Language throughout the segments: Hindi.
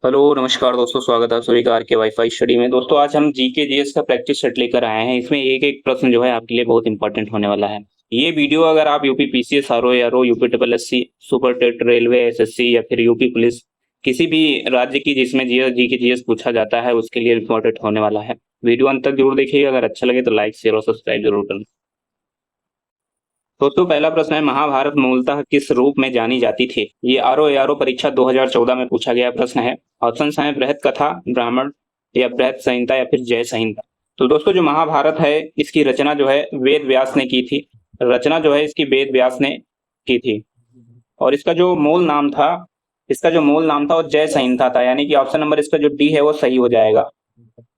हेलो नमस्कार दोस्तों, स्वागत है सभी का आर के वाईफाई स्टडी में। दोस्तों आज हम जीके जीएस का प्रैक्टिस सेट लेकर आए हैं। इसमें एक एक प्रश्न जो है आपके लिए बहुत इंपॉर्टेंट होने वाला है। ये वीडियो अगर आप UP PCS RO RO UP triple SC super TET railway SSC या फिर यूपी पुलिस किसी भी राज्य की जिसमें जीएस जीके जीएस पूछा जाता है उसके लिए इंपॉर्टेंट होने वाला है। वीडियो अंत तक जरूर देखिएगा। अगर अच्छा लगे तो लाइक शेयर और सब्सक्राइब जरूर करें। दोस्तों पहला प्रश्न है, महाभारत मूलतः किस रूप में जानी जाती थी? ये आरओ परीक्षा 2014 में पूछा गया प्रश्न है। ऑप्शंस हैं बृहत कथा, ब्राह्मण या बृहत संहिता या फिर जय संहिता। तो दोस्तों जो महाभारत है इसकी रचना जो है वेद व्यास ने की थी। रचना जो है इसकी वेद व्यास ने की थी और इसका जो मूल नाम था वो जय संहिता था, यानी कि ऑप्शन नंबर इसका जो डी है वो सही हो जाएगा।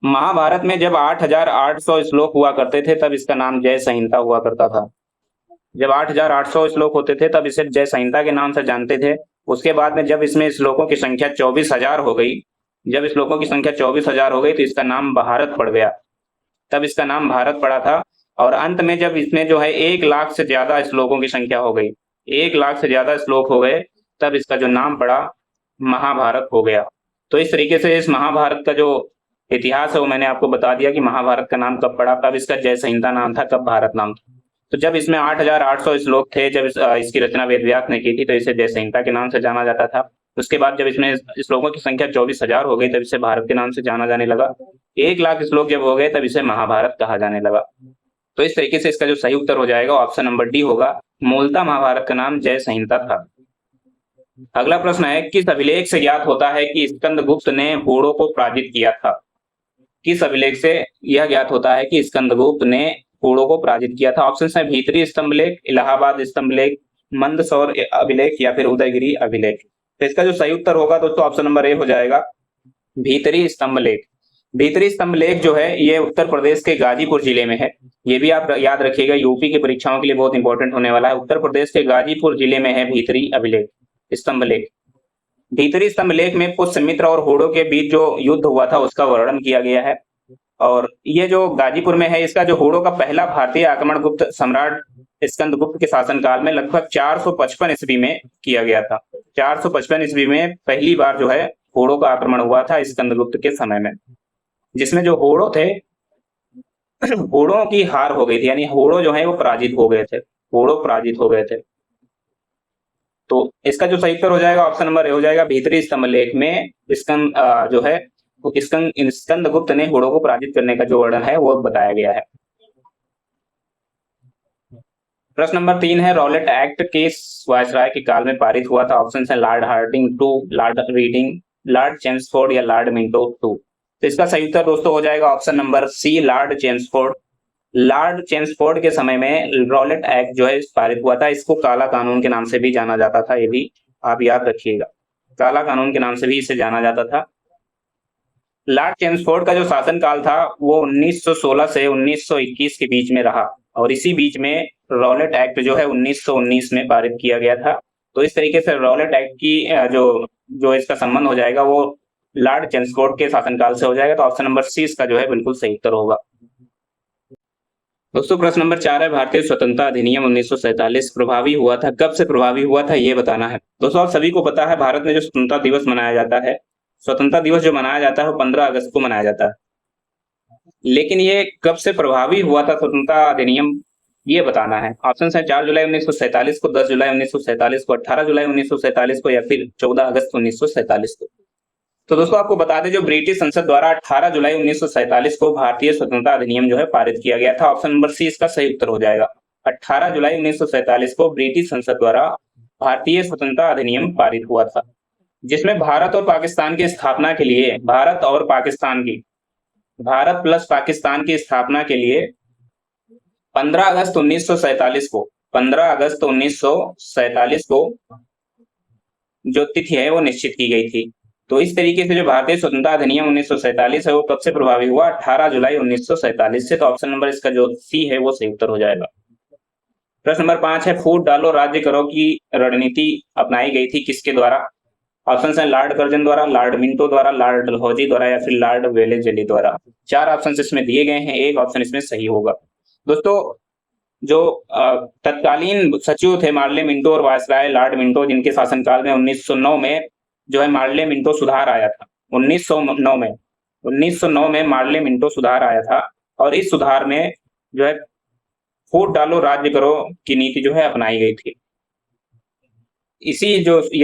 महाभारत में जब 8,800 श्लोक हुआ करते थे तब इसका नाम जय संहिता हुआ करता था। जब 8,800 श्लोक होते थे तब इसे जय संहिता के नाम से जानते थे। उसके बाद में जब इसमें श्लोकों की संख्या 24,000 हो गई, जब श्लोकों की संख्या 24,000 हो गई तो इसका नाम भारत पड़ गया। तब इसका नाम भारत पड़ा था। और अंत में जब इसमें जो है 1 लाख से ज्यादा श्लोकों की संख्या हो गई, 1 लाख से ज्यादा श्लोक हो गए, तब इसका जो नाम पड़ा महाभारत हो गया। तो इस तरीके से इस महाभारत का जो इतिहास है वो मैंने आपको बता दिया कि महाभारत का नाम कब पड़ा, कब इसका जय संहिता नाम था, कब भारत नाम था। तो जब इसमें 8,800 श्लोक थे, जब इसकी रचना वेद व्यास ने की थी तो इसे जय संहिता के नाम से जाना जाता था। उसके बाद जब इसमें श्लोकों की संख्या 24,000 हो गई तब इसे भारत के नाम से जाना जाने लगा। 1 लाख श्लोक जब हो गए तब इसे महाभारत कहा जाने लगा। तो इस तरीके से इसका जो सही उत्तर हो जाएगा ऑप्शन नंबर डी होगा। मूलतः महाभारत का नाम जय संहिता था। अगला प्रश्न है, किस अभिलेख से ज्ञात होता है कि स्कंदगुप्त ने हूणों को पराजित किया था? किस अभिलेख से यह ज्ञात होता है कि स्कंदगुप्त ने हूणों को पराजित किया था? ऑप्शन है भीतरी स्तंभलेख, इलाहाबाद स्तंभलेख, मंदसौर अभिलेख या फिर उदयगिरी अभिलेख। तो इसका जो सही उत्तर होगा दोस्तों ऑप्शन नंबर ए हो जाएगा, भीतरी स्तंभलेख। भीतरी स्तंभलेख जो है ये उत्तर प्रदेश के गाजीपुर जिले में है। ये भी आप याद रखिएगा, यूपी की परीक्षाओं के लिए बहुत इंपॉर्टेंट होने वाला है। उत्तर प्रदेश के गाजीपुर जिले में है भीतरी अभिलेख स्तंभलेख। भीतरी स्तंभलेख में पुष्यमित्र और हूणों के बीच जो युद्ध हुआ था उसका वर्णन किया गया है। और ये जो गाजीपुर में है इसका जो हूणों का पहला भारतीय आक्रमण गुप्त सम्राट स्कंदगुप्त के शासनकाल में लगभग 455 ईस्वी में किया गया था। 455 ईस्वी में पहली बार जो है हूणों का आक्रमण हुआ था स्कंदगुप्त के समय में, जिसमें जो हूणों थे हूणों की हार हो गई थी, यानी हूणों जो है वो पराजित हो गए थे। हूणों पराजित हो गए थे। तो इसका जो सही उत्तर हो जाएगा ऑप्शन नंबर ए हो जाएगा, भीतरी स्तंभलेख में जो है स्कंदगुप्त ने हूणों को पराजित करने का जो वर्णन है वो बताया गया है। प्रश्न नंबर 3 है, रॉलेट एक्ट किस वायसराय के काल में पारित हुआ था? ऑप्शन है Lord Hardinge two, Lord Reading, Lord Chelmsford या लॉर्ड मिंटो टू। तो इसका सही उत्तर दोस्तों हो जाएगा option number C, Lord Chelmsford. Lord Chelmsford के समय में रॉलेट एक्ट जो है पारित हुआ था। इसको काला कानून के नाम से भी जाना जाता था, ये भी आप याद रखिएगा, काला कानून के नाम से भी इसे जाना जाता था। लॉर्ड चेम्सफोर्ड का जो शासनकाल था वो 1916 से 1921 के बीच में रहा और इसी बीच में रॉलेट एक्ट जो है 1919 में पारित किया गया था। तो इस तरीके से रॉलेट एक्ट की जो जो इसका संबंध हो जाएगा वो लॉर्ड चेम्सफोर्ड के शासनकाल से हो जाएगा। तो ऑप्शन नंबर सी इसका जो है बिल्कुल सही उत्तर होगा। दोस्तों प्रश्न नंबर 4 है, भारतीय स्वतंत्रता अधिनियम 1947 प्रभावी हुआ था, कब से प्रभावी हुआ था ये बताना है। दोस्तों आप सभी को पता है भारत में जो स्वतंत्रता दिवस मनाया जाता है, स्वतंत्रता दिवस जो मनाया जाता है वो 15 अगस्त को मनाया जाता है। लेकिन ये कब से प्रभावी हुआ था स्वतंत्रता अधिनियम ये बताना है। ऑप्शन है 4 जुलाई 1947 को, 10 जुलाई 1947 को, 18 जुलाई 1947 को या फिर 14 अगस्त 1947 को। तो दोस्तों आपको बता दें जो ब्रिटिश संसद द्वारा 18 जुलाई 1947 को भारतीय स्वतंत्रता अधिनियम जो है पारित किया गया था। ऑप्शन नंबर सी इसका सही उत्तर हो जाएगा। 18 जुलाई 1947 को ब्रिटिश संसद द्वारा भारतीय स्वतंत्रता अधिनियम पारित हुआ था, जिसमें भारत और पाकिस्तान की स्थापना के लिए भारत प्लस पाकिस्तान की स्थापना के लिए 15 अगस्त 1947 को 15 अगस्त 1947 को जो तिथि है वो निश्चित की गई थी। तो इस तरीके से जो भारतीय स्वतंत्रता अधिनियम 1947 है वो कब से प्रभावी हुआ? 18 जुलाई 1947 से। तो ऑप्शन नंबर इसका जो सी है वो सही उत्तर हो जाएगा। प्रश्न नंबर 5 है, फूट डालो राज्य करो की रणनीति अपनाई गई थी किसके द्वारा? ऑप्शन है लॉर्ड कर्जन द्वारा, लॉर्ड मिंटो द्वारा, लॉर्ड डलहौजी द्वारा या फिर लॉर्ड वेलेस्ली द्वारा। 4 ऑप्शन इसमें दिए गए हैं, एक ऑप्शन इसमें सही होगा। दोस्तों जो तत्कालीन सचिव थे मार्ले मिंटो और वायसराय लॉर्ड मिंटो, जिनके शासनकाल में 1909 में जो है मार्ले मिंटो सुधार आया था। 1909 में मार्ले मिंटो सुधार आया था और इस सुधार में जो है फूट डालो राज्य करो की नीति जो है अपनाई गई थी। ये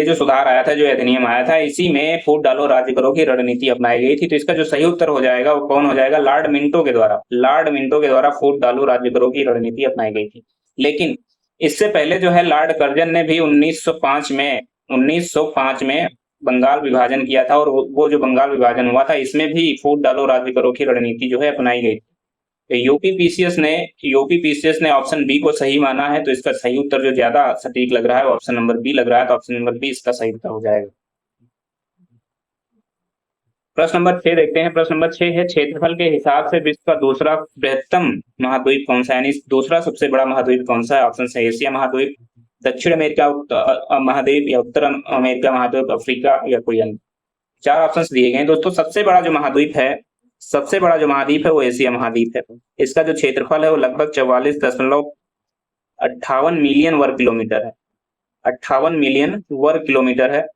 जो सुधार आया था, जो अधिनियम आया था, इसी में फूट डालो राज्य करो की रणनीति अपनाई गई थी। तो इसका जो सही उत्तर हो जाएगा वो कौन हो जाएगा? लॉर्ड मिंटो के द्वारा फूट डालो राज्य करो की रणनीति अपनाई गई थी। लेकिन इससे पहले जो है लॉर्ड कर्जन ने भी 1905 में बंगाल विभाजन किया था और वो जो बंगाल विभाजन हुआ था इसमें भी फूट डालो राज्य करो की रणनीति जो है अपनाई गई थी। तो यूपीपीसीएस ने ऑप्शन बी को सही माना है, तो इसका सही उत्तर जो ज्यादा सटीक लग रहा है ऑप्शन नंबर बी लग रहा है, तो ऑप्शन नंबर बी इसका सही उत्तर हो जाएगा। प्रश्न नंबर 6 देखते हैं। प्रश्न नंबर 6 है, क्षेत्रफल के हिसाब से विश्व का दूसरा बृहत्तम महाद्वीप कौन सा है, यानी दूसरा सबसे बड़ा महाद्वीप कौन सा है? ऑप्शन है एशिया महाद्वीप, दक्षिण अमेरिका महाद्वीप, या उत्तर अमेरिका महाद्वीप, अफ्रीका, या कोई अन्य। 4 ऑप्शन दिए गए दोस्तों। सबसे बड़ा जो महाद्वीप है वो एशिया महाद्वीप है। इसका जो क्षेत्रफल है वो लगभग 44.58 मिलियन वर्ग किलोमीटर है। 58 मिलियन वर्ग किलोमीटर है।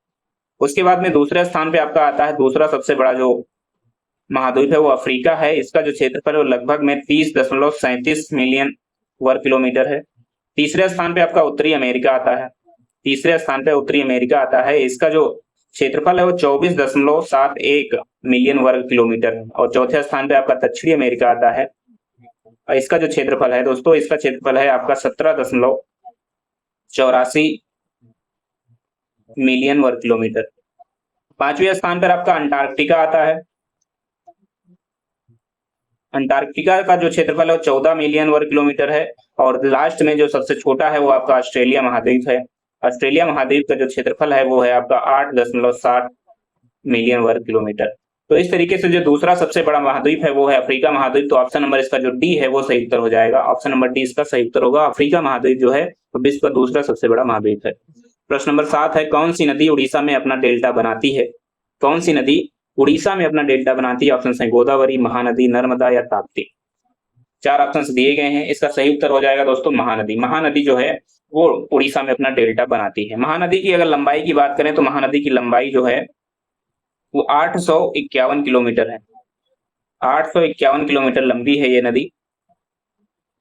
उसके बाद में दूसरे स्थान पे आपका आता है दूसरा सबसे बड़ा जो महाद्वीप है वो अफ्रीका है। इसका जो क्षेत्रफल है वो लगभग में 30.37 मिलियन वर्ग किलोमीटर है। तीसरे स्थान पे आपका उत्तरी अमेरिका आता है। इसका जो क्षेत्रफल है वो 24.71 मिलियन वर्ग किलोमीटर है। और चौथे स्थान पे आपका दक्षिणी अमेरिका आता है। इसका जो क्षेत्रफल है दोस्तों, इसका क्षेत्रफल है आपका 17.84 मिलियन वर्ग किलोमीटर। 5वें स्थान पर आपका अंटार्कटिका आता है। अंटार्कटिका का जो क्षेत्रफल है वो 14 मिलियन वर्ग किलोमीटर है। और लास्ट में जो सबसे छोटा है वो आपका ऑस्ट्रेलिया महाद्वीप है। ऑस्ट्रेलिया महाद्वीप का जो क्षेत्रफल है वो है आपका 8.60 मिलियन वर्ग किलोमीटर। तो इस तरीके से जो दूसरा सबसे बड़ा महाद्वीप है वो है अफ्रीका महाद्वीप। तो ऑप्शन नंबर इसका जो डी है वो सही उत्तर हो जाएगा। ऑप्शन नंबर डी इसका सही उत्तर होगा। अफ्रीका महाद्वीप जो है वो विश्व का दूसरा सबसे बड़ा महाद्वीप है। प्रश्न नंबर 7 है, कौन सी नदी उड़ीसा में अपना डेल्टा बनाती है? कौन सी नदी उड़ीसा में अपना डेल्टा बनाती है? ऑप्शन है गोदावरी, महानदी, नर्मदा, या ताप्ती। 4 ऑप्शन दिए गए हैं। इसका सही उत्तर हो जाएगा दोस्तों महानदी। महानदी जो है वो उड़ीसा में अपना डेल्टा बनाती है। महानदी की अगर लंबाई की बात करें तो महानदी की लंबाई जो है वो 851 किलोमीटर है। 851 किलोमीटर लंबी है ये नदी।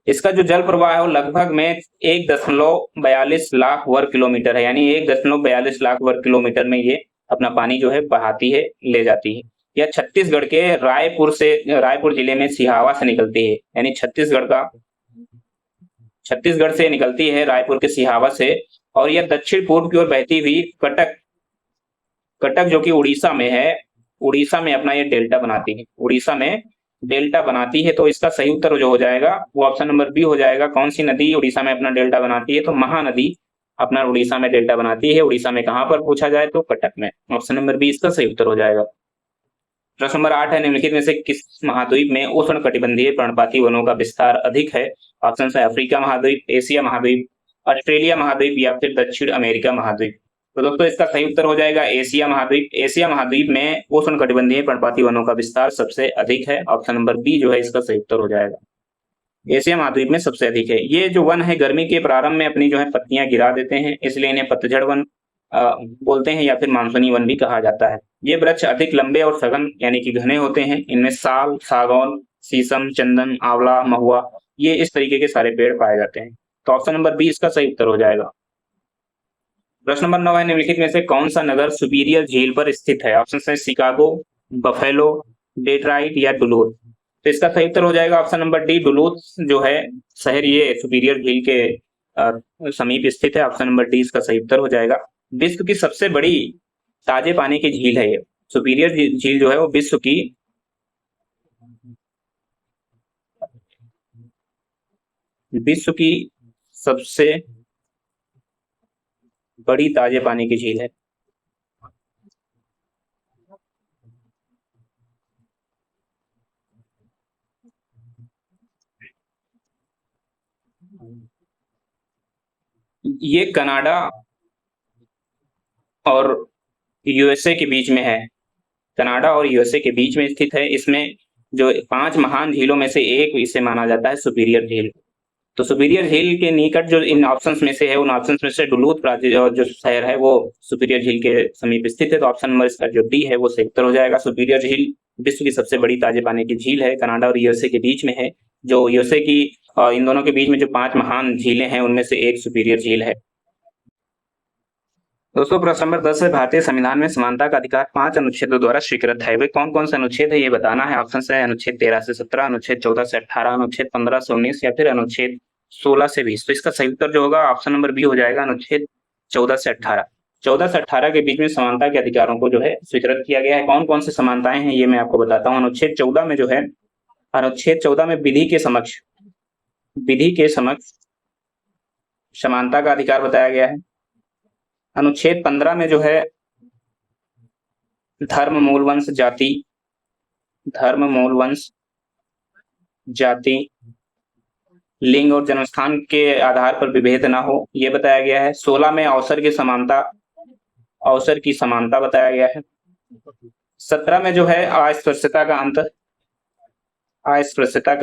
इसका जो जल प्रवाह है वो लगभग में 1.42 लाख वर्ग किलोमीटर है, यानी 1.42 लाख वर्ग किलोमीटर में ये अपना पानी जो है बहाती है, ले जाती है। यह छत्तीसगढ़ के रायपुर जिले में सिहावा से निकलती है, यानी छत्तीसगढ़ से निकलती है रायपुर के सिहावा से। और यह दक्षिण पूर्व की ओर बहती हुई कटक जो कि उड़ीसा में है, उड़ीसा में अपना ये डेल्टा बनाती है। उड़ीसा में डेल्टा बनाती है। तो इसका सही उत्तर जो हो जाएगा वो ऑप्शन नंबर बी हो जाएगा। कौन सी नदी उड़ीसा में अपना डेल्टा बनाती है? तो महानदी अपना उड़ीसा में डेल्टा बनाती है। उड़ीसा में कहां पर पूछा जाए तो कटक में। ऑप्शन नंबर बी इसका सही उत्तर हो जाएगा। प्रश्न नंबर 8 है, निम्नलिखित में से किस महाद्वीप में उष्ण कटिबंधीय पर्णपाती वनों का विस्तार अधिक है? ऑप्शन है अफ्रीका महाद्वीप, एशिया महाद्वीप, ऑस्ट्रेलिया महाद्वीप, या फिर दक्षिण अमेरिका महाद्वीप। तो दोस्तों इसका सही उत्तर हो जाएगा एशिया महाद्वीप। एशिया महाद्वीप में उष्ण कटिबंधीय पर्णपाती वनों का विस्तार सबसे अधिक है। ऑप्शन नंबर बी जो है इसका सही उत्तर हो जाएगा। एशिया महाद्वीप में सबसे अधिक है। ये जो वन है गर्मी के प्रारंभ में अपनी जो है पत्तियां गिरा देते हैं, इसलिए इन्हें पतझड़ वन बोलते हैं, या फिर मानसूनी वन भी कहा जाता है। ये वृक्ष अधिक लंबे और सघन यानी कि घने होते हैं। इनमें साल, सागौन, शीशम, चंदन, आंवला, महुआ, ये इस तरीके के सारे पेड़ पाए जाते हैं। तो ऑप्शन नंबर बी इसका सही उत्तर हो जाएगा। प्रश्न नंबर 9 है, निम्नलिखित में से कौन सा नगर सुपीरियर झील पर स्थित है? ऑप्शन है शिकागो, बफेलो, डेट्राइट, या डुलूथ। तो इसका सही उत्तर हो जाएगा ऑप्शन नंबर डी, डुलूथ जो है शहर ये सुपीरियर झील के समीप स्थित है। ऑप्शन नंबर डी इसका सही उत्तर हो जाएगा। विश्व की सबसे बड़ी ताजे पानी की झील है ये। सुपीरियर झील जो है वो विश्व की सबसे बड़ी ताजे पानी की झील है। ये कनाडा और यूएसए के बीच में है। कनाडा और यूएसए के बीच में स्थित है। इसमें जो 5 महान झीलों में से एक इसे माना जाता है सुपीरियर झील। तो सुपीरियर झील के निकट जो इन ऑप्शंस में से है, उन ऑप्शंस में से डुलूथ जो शहर है वो सुपीरियर झील के समीप स्थित है। तो ऑप्शन नंबर इसका जो डी है वो सही उत्तर हो जाएगा। सुपीरियर झील विश्व की सबसे बड़ी ताजे पानी की झील है, कनाडा और यूएसए के बीच में है। जो यूएसए की इन दोनों के बीच में जो 5 महान झीलें हैं उनमें से एक सुपीरियर झील है। दोस्तों प्रश्न नंबर 10 है, भारतीय संविधान में समानता का अधिकार 5 अनुच्छेदों द्वारा स्वीकृत है। वे कौन कौन से अनुच्छेद है ये बताना है। ऑप्शन है अनुच्छेद 13 से 17, अनुच्छेद 14 से 18, अनुच्छेद 15 से 19 या फिर अनुच्छेद 16 से 20। तो इसका सही उत्तर जो होगा ऑप्शन नंबर बी हो जाएगा, अनुच्छेद 14 से 18। 14 से 18 के बीच में समानता के अधिकारों को जो है स्वीकृत किया गया है। कौन कौन से समानताएं हैं ये मैं आपको बताता हूँ। अनुच्छेद 14 में जो है, अनुच्छेद 14 में विधि के समक्ष समानता का अधिकार बताया गया है। अनुच्छेद 15 में जो है धर्म, मूल वंश, जाति, लिंग और जन्मस्थान के आधार पर विभेद ना हो ये बताया गया है। 16 में अवसर की समानता बताया गया है। 17 में जो है अस्पृश्यता का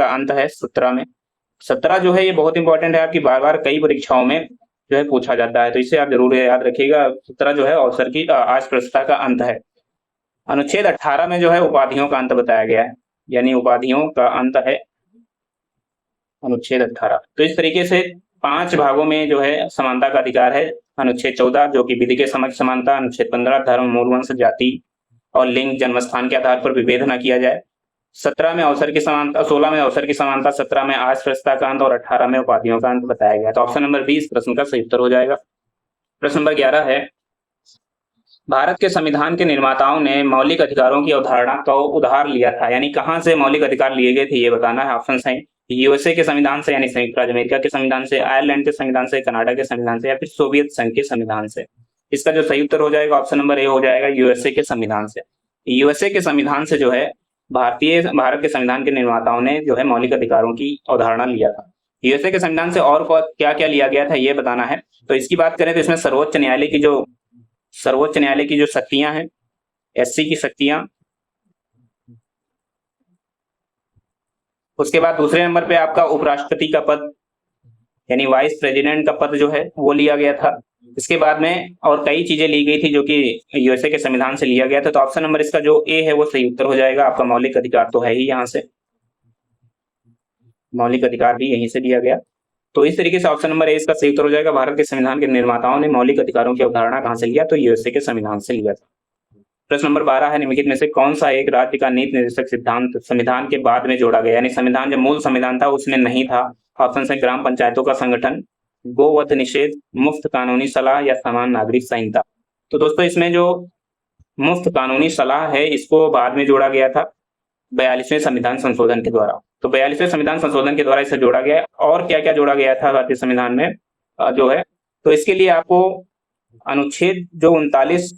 अंत है 17 में। 17 जो है ये बहुत इंपॉर्टेंट है, आपकी बार बार कई परीक्षाओं में जो है पूछा जाता है, तो इसे आप जरूर याद रखिएगा। 17 जो है अवसर की अस्पृश्यता का अंत है। अनुच्छेद 18 में जो है उपाधियों का अंत बताया गया है, यानी उपाधियों का अंत है अनुच्छेद 18। तो इस तरीके से 5 भागों में जो है समानता का अधिकार है। अनुच्छेद 14 जो कि विधि के समक्ष समानता, अनुच्छेद 15 धर्म, मूल वंश, जाति और लिंग, जन्मस्थान के आधार पर विभेद न किया जाए। 17 में अवसर की समानता, 16 में अवसर की समानता, 17 में अस्पृश्यता का अंत और 18 में उपाधियों का अंत बताया गया। तो ऑप्शन नंबर 20 प्रश्न का सही उत्तर हो जाएगा। प्रश्न नंबर 11 है, भारत के संविधान के निर्माताओं ने मौलिक अधिकारों की अवधारणा को उधार लिया था, यानी कहां से मौलिक अधिकार लिए गए थे ये बताना है। ऑप्शन है यूएसए के संविधान से, यानी संयुक्त राज्य अमेरिका के संविधान से, आयरलैंड के संविधान से, कनाडा के संविधान से या फिर सोवियत संघ के संविधान से। इसका जो सही उत्तर हो जाएगा ऑप्शन नंबर ए हो जाएगा, यूएसए के संविधान से। यूएसए के संविधान से जो है भारत के संविधान के निर्माताओं ने जो है मौलिक अधिकारों की अवधारणा लिया था। यूएसए के संविधान से और क्या क्या लिया गया था ये बताना है। तो इसकी बात करें तो इसमें सर्वोच्च न्यायालय की जो शक्तियां हैं, एससी की शक्तियां, उसके बाद दूसरे नंबर पे आपका उपराष्ट्रपति का पद यानी वाइस प्रेसिडेंट का पद जो है वो लिया गया था। इसके बाद में और कई चीजें ली गई थी जो कि यूएसए के संविधान से लिया गया था। तो ऑप्शन नंबर इसका जो ए है वो सही उत्तर हो जाएगा। आपका मौलिक अधिकार तो है ही, यहाँ से मौलिक अधिकार भी यहीं से लिया गया। तो इस तरीके से ऑप्शन नंबर ए इसका सही उत्तर हो जाएगा। भारत के संविधान के निर्माताओं ने मौलिक अधिकारों की अवधारणा कहां से लिया, तो यूएसए के संविधान से लिया था। प्रश्न नंबर 12 है, निम्नलिखित में से कौन सा एक राज्य का नीति निर्देशक सिद्धांत संविधान के बाद में जोड़ा गया, यानी संविधान जब मूल संविधान था उसमें नहीं था। ऑप्शन है ग्राम पंचायतों का संगठन, गोवध निषेध, मुफ्त कानूनी सलाह या समान नागरिक संहिता। तो दोस्तों इसमें जो मुफ्त कानूनी सलाह है इसको बाद में जोड़ा गया था 42वें संविधान संशोधन के द्वारा। तो 42वें संविधान संशोधन के द्वारा इसे जोड़ा गया है। और क्या क्या जोड़ा गया था भारतीय संविधान में जो है, तो इसके लिए आपको अनुच्छेद जो 39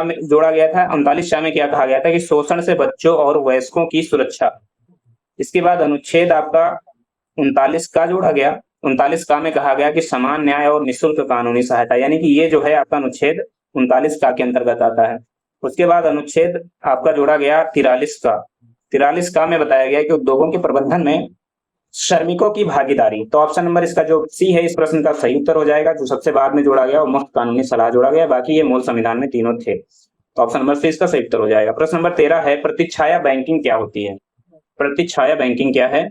में जोड़ा गया था। 39 में क्या कहा गया था कि शोषण से बच्चों और वयस्कों की सुरक्षा। इसके बाद अनुच्छेद आपका 39 का जोड़ा गया। 39 का में कहा गया कि समान न्याय और निःशुल्क कानूनी सहायता, यानी कि ये जो है आपका अनुच्छेद 39 का के अंतर्गत आता है। उसके बाद अनुच्छेद आपका जोड़ा गया 43 का। 43 का में बताया गया कि उद्योगों के प्रबंधन में श्रमिकों की भागीदारी। तो ऑप्शन नंबर इसका जो सी है इस प्रश्न का सही उत्तर हो जाएगा। जो सबसे बाद में जोड़ा गया वो मुफ्त कानूनी सलाह जोड़ा गया, बाकी ये मूल संविधान में तीनों थे। तो ऑप्शन नंबर सी इसका सही उत्तर हो जाएगा। प्रश्न नंबर 13 है, प्रतिछाया बैंकिंग क्या होती है। प्रतिछाया बैंकिंग क्या है,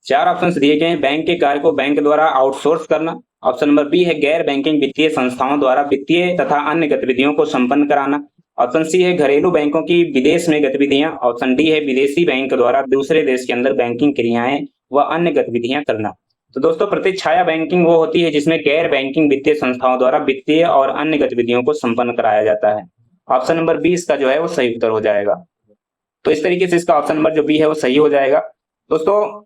4 ऑप्शन दिए गए हैं। बैंक के कार्य को बैंक द्वारा आउटसोर्स करना। ऑप्शन नंबर बी है गैर बैंकिंग वित्तीय संस्थाओं द्वारा वित्तीय तथा अन्य गतिविधियों को संपन्न कराना। ऑप्शन सी है घरेलू बैंकों की विदेश में गतिविधियां। ऑप्शन डी है विदेशी बैंक द्वारा दूसरे देश के अंदर बैंकिंग क्रियाएं व अन्य गतिविधियां करना। तो दोस्तों प्रतिछाया बैंकिंग वो होती है जिसमें गैर बैंकिंग वित्तीय संस्थाओं द्वारा वित्तीय और अन्य गतिविधियों को संपन्न कराया जाता है। ऑप्शन नंबर 20 का जो है वो सही उत्तर हो जाएगा। तो इस तरीके से इसका ऑप्शन नंबर जो बी है वो सही हो जाएगा। दोस्तों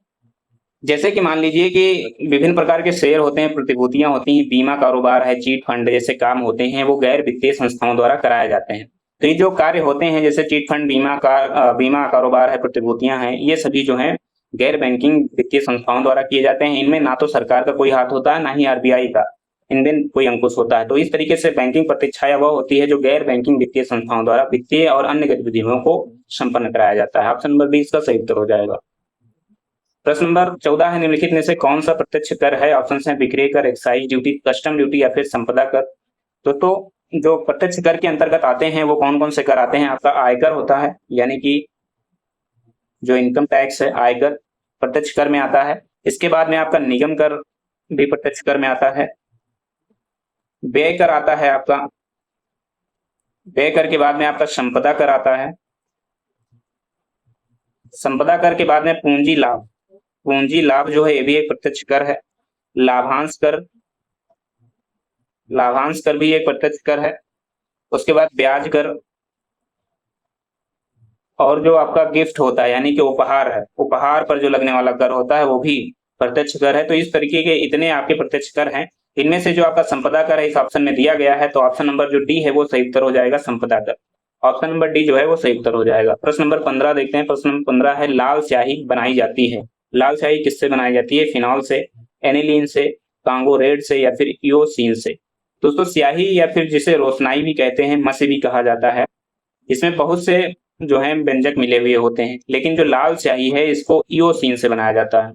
जैसे कि मान लीजिए कि विभिन्न प्रकार के शेयर होते हैं, प्रतिभूतियां होती हैं, बीमा कारोबार है, चीट फंड जैसे काम होते हैं वो गैर वित्तीय संस्थाओं द्वारा कराए जाते हैं। तो ये जो कार्य होते हैं जैसे चीट फंड, बीमा कारोबार है, प्रतिभूतियां हैं, ये सभी जो हैं गैर बैंकिंग वित्तीय संस्थाओं द्वारा किए जाते हैं। इनमें ना तो सरकार का कोई हाथ होता है ना ही आरबीआई का इनमें कोई अंकुश होता है। तो इस तरीके से बैंकिंग प्रतिछाया वह होती है जो गैर बैंकिंग वित्तीय संस्थाओं द्वारा वित्तीय और अन्य गतिविधियों को संपन्न कराया जाता है। ऑप्शन नंबर 20 का सही उत्तर हो जाएगा। प्रश्न नंबर 14 है, निम्नलिखित में से कौन सा प्रत्यक्ष कर है? ऑप्शन है विक्रय कर, एक्साइज ड्यूटी, कस्टम ड्यूटी या फिर संपदा कर। दोस्तों जो प्रत्यक्ष कर के अंतर्गत आते हैं वो कौन कौन से कर आते हैं? आपका आयकर होता है, यानी कि जो इनकम टैक्स है आयकर प्रत्यक्ष कर में आता है। इसके बाद में आपका निगम कर भी प्रत्यक्ष कर में आता है। व्यय कर आता है आपका, व्यय कर के बाद में आपका संपदा कर आता है। संपदा कर के बाद में पूंजी लाभ, पूंजी लाभ जो है ये भी एक प्रत्यक्ष कर है। लाभांश कर, लाभांश कर भी एक प्रत्यक्ष कर है। उसके बाद ब्याज कर, और जो आपका गिफ्ट होता है यानी कि उपहार है, उपहार पर जो लगने वाला कर होता है वो भी प्रत्यक्ष कर है। तो इस तरीके के इतने आपके प्रत्यक्ष कर हैं। इनमें से जो आपका संपदा कर है इस ऑप्शन में दिया गया है, तो ऑप्शन नंबर जो डी है वो सही उत्तर हो जाएगा, संपदा कर। ऑप्शन नंबर डी जो है वो सही उत्तर हो जाएगा। प्रश्न नंबर 15 देखते हैं। प्रश्न नंबर 15 है, लाल स्याही बनाई जाती है। लाल स्याही किससे बनाई जाती है? फिनॉल से, एनिलीन से, कांगो रेड से या फिर इओसीन से। दोस्तों स्याही या फिर जिसे रोशनाई भी कहते हैं, मसे भी कहा जाता है, इसमें बहुत से जो है व्यंजक मिले हुए होते हैं, लेकिन जो लाल स्याही है इसको इओसीन से बनाया जाता है,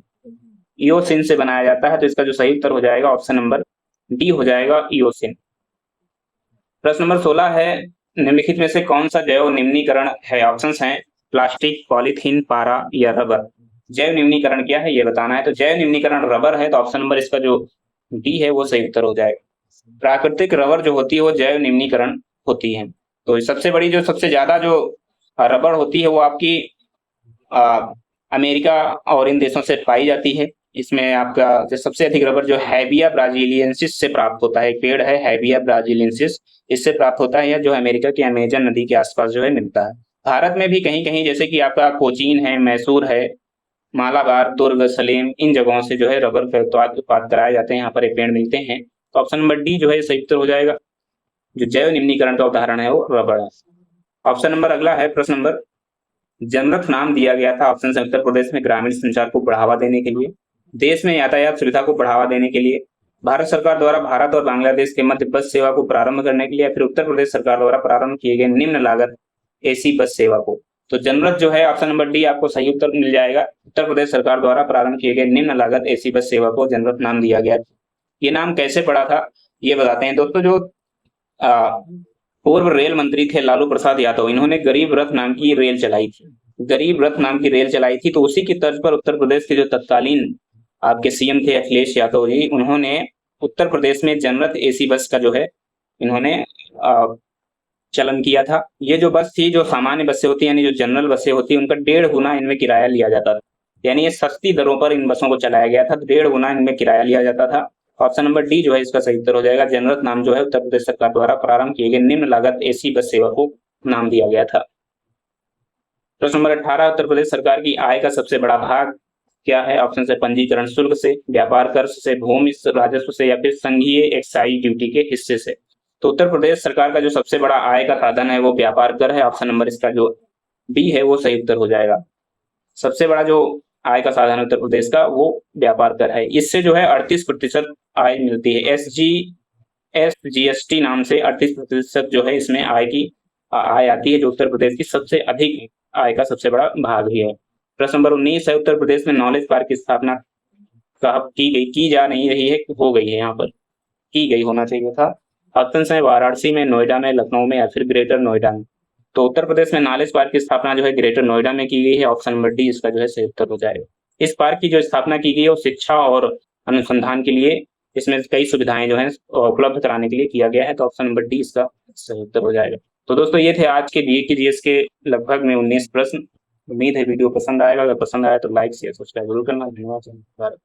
इओसिन से बनाया जाता है। तो इसका जो सही उत्तर हो जाएगा ऑप्शन नंबर डी हो जाएगा, इओसिन। प्रश्न नंबर 16 है, निम्नलिखित में से कौन सा जैव निम्नीकरण है? ऑप्शंस हैं प्लास्टिक, पॉलीथीन, पारा या रबर। जैव निम्नीकरण क्या है ये बताना है। तो जैव निम्नीकरण रबर है, तो ऑप्शन नंबर इसका जो डी है वो सही उत्तर हो जाएगा। प्राकृतिक रबर जो होती है वो जैव निम्नीकरण होती है। तो सबसे बड़ी जो सबसे ज्यादा जो रबर होती है वो आपकी अमेरिका और इन देशों से पाई जाती है। इसमें आपका जो सबसे अधिक रबर जो हैविया ब्राजीलियंसिस से प्राप्त होता है, एक पेड़ है हैविया ब्राजीलियंसिस, इससे प्राप्त होता है, जो अमेरिका की अमेजन नदी के आसपास जो है मिलता है। भारत में भी कहीं कहीं जैसे कि आपका कोचीन है, मैसूर है, मालाबार, दुर्ग, सलेम, इन जगहों से जो है रबर के उत्पाद कराए जाते हैं, यहाँ पर एक पेड़ मिलते हैं। तो ऑप्शन नंबर डी जो है सही उत्तर हो जाएगा। जो जैव निम्नीकरण का उदाहरण है वो रबर है। ऑप्शन नंबर अगला है, प्रश्न नंबर, जनरथ नाम दिया गया था ऑप्शन से उत्तर प्रदेश में ग्रामीण संचार को बढ़ावा देने के लिए, देश में यातायात सुविधा को बढ़ावा देने के लिए, भारत सरकार द्वारा भारत और बांग्लादेश के मध्य बस सेवा को प्रारंभ करने के लिए, फिर उत्तर प्रदेश सरकार द्वारा प्रारंभ किए गए निम्न लागत एसी बस सेवा को। तो जनरथ जो है ऑप्शन नंबर डी आपको सही उत्तर मिल जाएगा। उत्तर प्रदेश सरकार द्वारा प्रारंभ किए गए निम्न लागत एसी बस सेवा को जनरथ नाम दिया गया। ये नाम कैसे पड़ा था ये बताते हैं। दोस्तों जो पूर्व रेल मंत्री थे लालू प्रसाद यादव, इन्होंने गरीब रथ नाम की रेल चलाई थी, गरीब रथ नाम की रेल चलाई थी। तो उसी की तर्ज पर उत्तर प्रदेश के जो तत्कालीन आपके सीएम थे अखिलेश यादव जी, उन्होंने उत्तर प्रदेश में जनरथ एसी बस का जो है इन्होंने चलन किया था। ये जो बस थी, जो सामान्य बसें होती है यानी जो जनरल बसें होती है, उनका 1.5 गुना इनमें किराया लिया जाता था, यानी ये सस्ती दरों पर इन बसों को चलाया गया था, 1.5 गुना इनमें किराया लिया जाता था। ऑप्शन नंबर डी जो है इसका सही उत्तर हो जाएगा। जनरथ नाम जो है उत्तर प्रदेश सरकार द्वारा प्रारंभ किए गए निम्न लागत एसी बस सेवा को नाम दिया गया था। प्रश्न नंबर 18, उत्तर प्रदेश सरकार की आय का सबसे बड़ा भाग क्या है? ऑप्शन से पंजीकरण शुल्क से, व्यापार कर से, भूमि राजस्व से या फिर संघीय एक्साइज ड्यूटी के हिस्से से। तो उत्तर प्रदेश सरकार का जो सबसे बड़ा आय का साधन है वो व्यापार कर है। ऑप्शन नंबर इसका जो बी है वो सही उत्तर हो जाएगा। सबसे बड़ा जो आय का साधन है उत्तर प्रदेश का वो व्यापार कर है। इससे जो है 38% आय मिलती है। जीएसटी नाम से 38% जो है इसमें आय आती है, जो उत्तर प्रदेश की सबसे अधिक आय का सबसे बड़ा भाग भी है। प्रश्न नंबर 19 है, उत्तर प्रदेश में नॉलेज पार्क की स्थापना कब की जा नहीं रही है, हो गई है, यहाँ पर की गई होना चाहिए था। ऑप्शन है वाराणसी में, नोएडा में, लखनऊ में या फिर ग्रेटर नोएडा में। तो उत्तर प्रदेश में नॉलेज पार्क की स्थापना जो है ग्रेटर नोएडा में की गई है। ऑप्शन नंबर डी इसका जो है सही उत्तर हो जाएगा। इस पार्क की जो स्थापना की गई है वो शिक्षा और अनुसंधान के लिए, इसमें कई सुविधाएं जो है उपलब्ध कराने के लिए किया गया है। तो ऑप्शन नंबर डी इसका सही उत्तर हो जाएगा। तो दोस्तों ये थे आज के बीए की जीएस के लगभग में 19 प्रश्न। उम्मीद है वीडियो पसंद आएगा, अगर पसंद आया तो लाइक शेयर सब्सक्राइब जरूर करना। धन्यवाद।